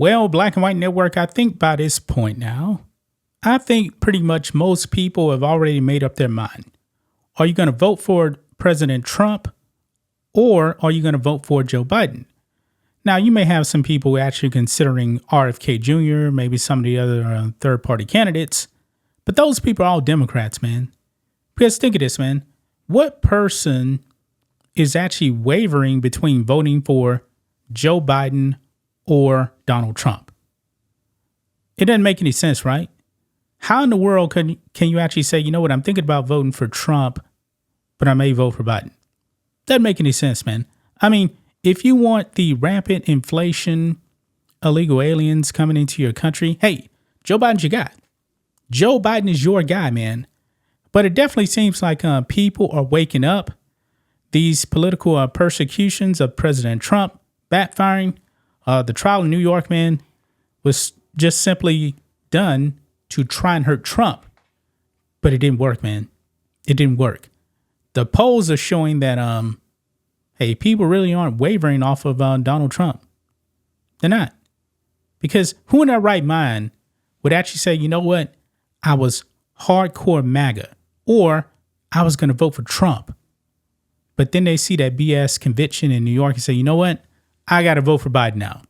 Well, Black and White Network, I think by this point now, I think pretty much most people have already made up their mind. Are you going to vote for President Trump or are you going to vote for Joe Biden? Now, you may have some people actually considering RFK Jr., maybe some of the other third-party candidates, but those people are all Democrats, man. Because think of this, man. What person is actually wavering between voting for Joe Biden or Donald Trump? It doesn't make any sense, right? How in the world can you actually say, you know what, I'm thinking about voting for Trump, but I may vote for Biden? Doesn't make any sense, man. I mean, if you want the rampant inflation, illegal aliens coming into your country, hey, Joe Biden's your guy. Joe Biden is your guy, man. But it definitely seems like people are waking up. These political persecutions of President Trump backfiring. The trial in New York, man, was just simply done to try and hurt Trump. But it didn't work, man. It didn't work. The polls are showing that, hey, people really aren't wavering off of Donald Trump. They're not. Because who in their right mind would actually say, you know what, I was hardcore MAGA, or I was going to vote for Trump. But then they see that BS conviction in New York and say, you know what, I got to vote for Biden now.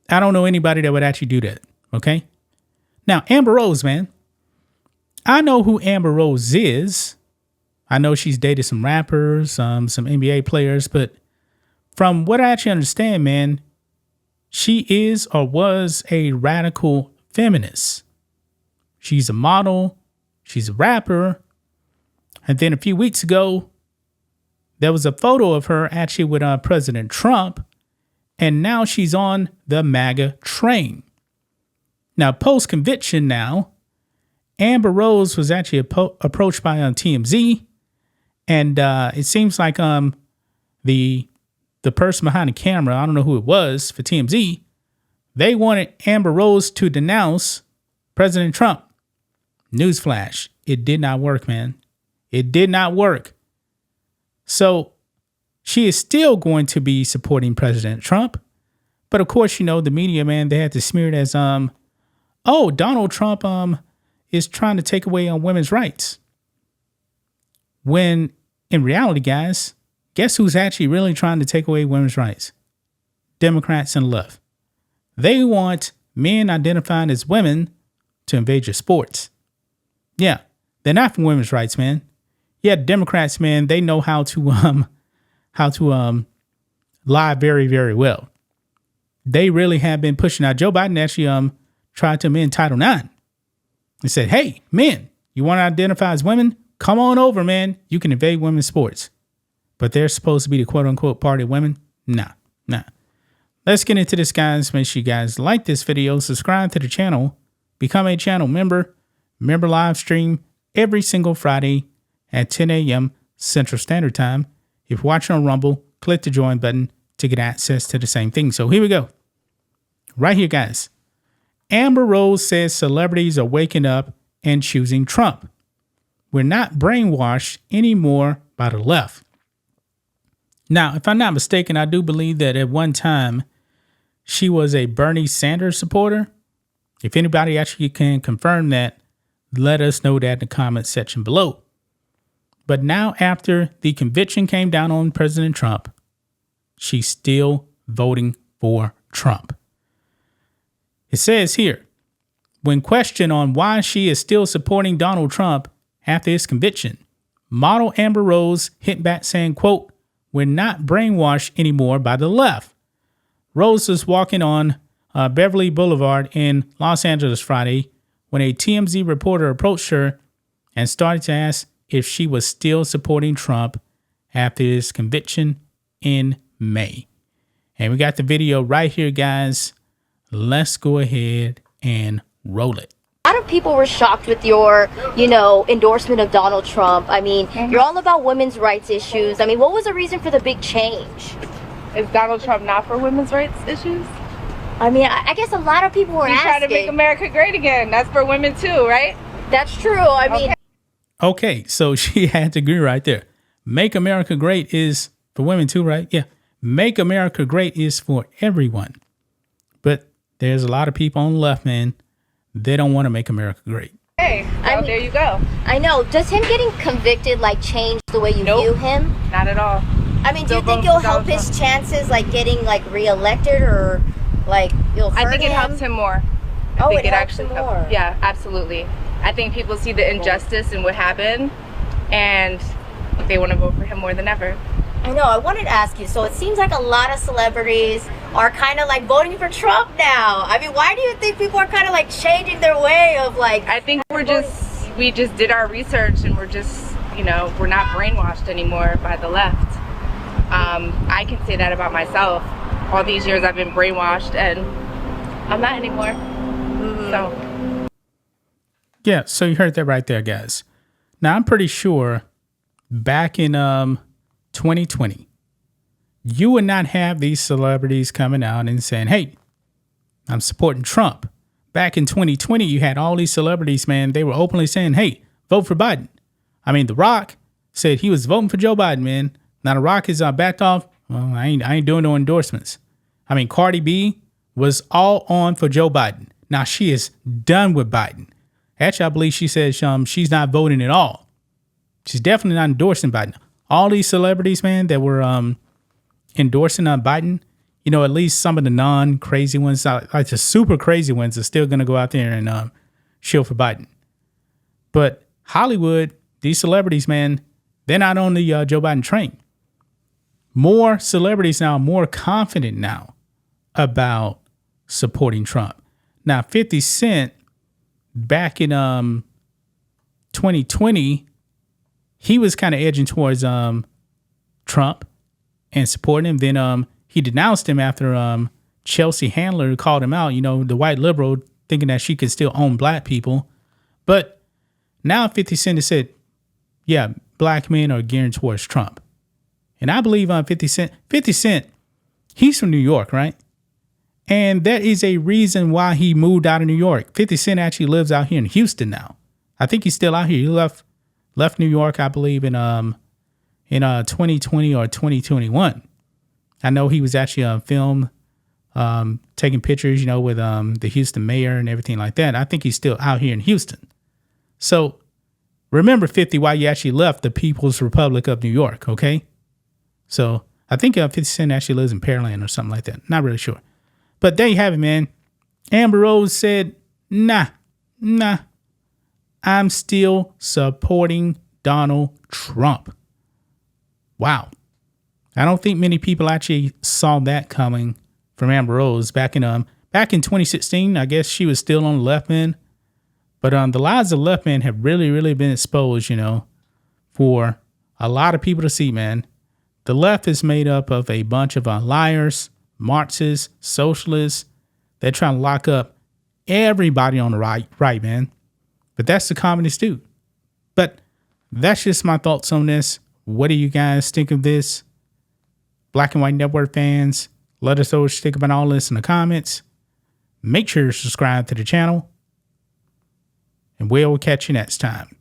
I don't know anybody that would actually do that. Okay. Now, Amber Rose, man. I know who Amber Rose is. I know she's dated some rappers, some NBA players, but from what I actually understand, man, she is or was a radical feminist. She's a model. She's a rapper. And then a few weeks ago, there was a photo of her actually with President Trump. And now she's on the MAGA train. Now, post-conviction now, Amber Rose was actually approached by TMZ. And it seems like the person behind the camera, I don't know who it was for TMZ, they wanted Amber Rose to denounce President Trump. Newsflash, it did not work, man. It did not work. So she is still going to be supporting President Trump. But of course, you know, the media, man, they had to smear it as, oh, Donald Trump is trying to take away on women's rights. When in reality, guys, guess who's actually really trying to take away women's rights? Democrats and the left. They want men identifying as women to invade your sports. Yeah, they're not for women's rights, man. Yeah, Democrats, man, they know how to lie very, very well. They really have been pushing out. Joe Biden actually tried to amend Title IX. He said, hey, men, you want to identify as women? Come on over, man. You can invade women's sports. But they're supposed to be the quote unquote party of women? Nah. Let's get into this, guys. Make sure you guys like this video, subscribe to the channel, become a channel member. Member live stream every single Friday at 10 a.m. Central Standard Time. If you're watching on Rumble, click the join button to get access to the same thing. So here we go. Right here, guys. Amber Rose says celebrities are waking up and choosing Trump. We're not brainwashed anymore by the left. Now, if I'm not mistaken, I do believe that at one time she was a Bernie Sanders supporter. If anybody actually can confirm that, let us know that in the comment section below. But now, after the conviction came down on President Trump, she's still voting for Trump. It says here, when questioned on why she is still supporting Donald Trump after his conviction, model Amber Rose hit back saying, quote, we're not brainwashed anymore by the left. Rose was walking on Beverly Boulevard in Los Angeles Friday when a TMZ reporter approached her and started to ask if she was still supporting Trump after his conviction in May. And we got the video right here, guys. Let's go ahead and roll it. A lot of people were shocked with your, endorsement of Donald Trump. I mean, you're all about women's rights issues. I mean, what was the reason for the big change? Is Donald Trump not for women's rights issues? I mean, I guess a lot of people were asking. He's trying to make America great again. That's for women too, right? That's true. I mean. Okay, so she had to agree right there. Make America great is for women too, right? Yeah. Make America great is for everyone. there's a lot of people on the left, man. They don't want to make America great. Hey, so there you go. I know. Does him getting convicted like change the way you view him? Not at all. I mean, do you think it'll help his chances like getting like reelected, or like you'll hurt I think it helps him more. I think it actually helps him more. Yeah, absolutely. I think people see the injustice and what happened, and they want to vote for him more than ever. I know. I wanted to ask you. So it seems like a lot of celebrities are kind of like voting for Trump now. I mean, why do you think people are kind of like changing their way of like? I think we just did our research, and we're just, we're not brainwashed anymore by the left. I can say that about myself. All these years I've been brainwashed, and I'm not anymore. So. Yeah, so you heard that right there, guys. Now, I'm pretty sure back in 2020, you would not have these celebrities coming out and saying, hey, I'm supporting Trump. Back in 2020, you had all these celebrities, man. They were openly saying, hey, vote for Biden. I mean, The Rock said he was voting for Joe Biden, man. Now, The Rock is backed off. Well, I ain't doing no endorsements. I mean, Cardi B was all on for Joe Biden. Now, she is done with Biden. Actually, I believe she said she's not voting at all. She's definitely not endorsing Biden. All these celebrities, man, that were endorsing Biden, at least some of the non-crazy ones, like the super crazy ones, are still going to go out there and shield for Biden. But Hollywood, these celebrities, man, they're not on the Joe Biden train. More celebrities now are more confident now about supporting Trump. Now, 50 Cent, back in 2020, he was kind of edging towards Trump and supporting him. Then he denounced him after Chelsea Handler called him out, the white liberal, thinking that she could still own black people. But now 50 Cent has said, yeah, black men are gearing towards Trump. And I believe 50 Cent, he's from New York, right? And there is a reason why he moved out of New York. 50 Cent actually lives out here in Houston now. I think he's still out here. He left New York, I believe, in 2020 or 2021. I know he was actually on film, taking pictures, with the Houston mayor and everything like that. I think he's still out here in Houston. So remember, 50, why you actually left the People's Republic of New York, okay? So I think 50 Cent actually lives in Pearland or something like that. Not really sure. But there you have it, man. Amber Rose said, nah, I'm still supporting Donald Trump. Wow. I don't think many people actually saw that coming from Amber Rose back in 2016. I guess she was still on the left, man. But the lies of the left, man, have really, really been exposed, for a lot of people to see, man. The left is made up of a bunch of liars, Marxists, socialists. They're trying to lock up everybody on the right, man. But that's the communists do. But that's just my thoughts on this. What do you guys think of this? Black and White Network fans, let us know what you think about all this in the comments. Make sure to subscribe to the channel. And we'll catch you next time.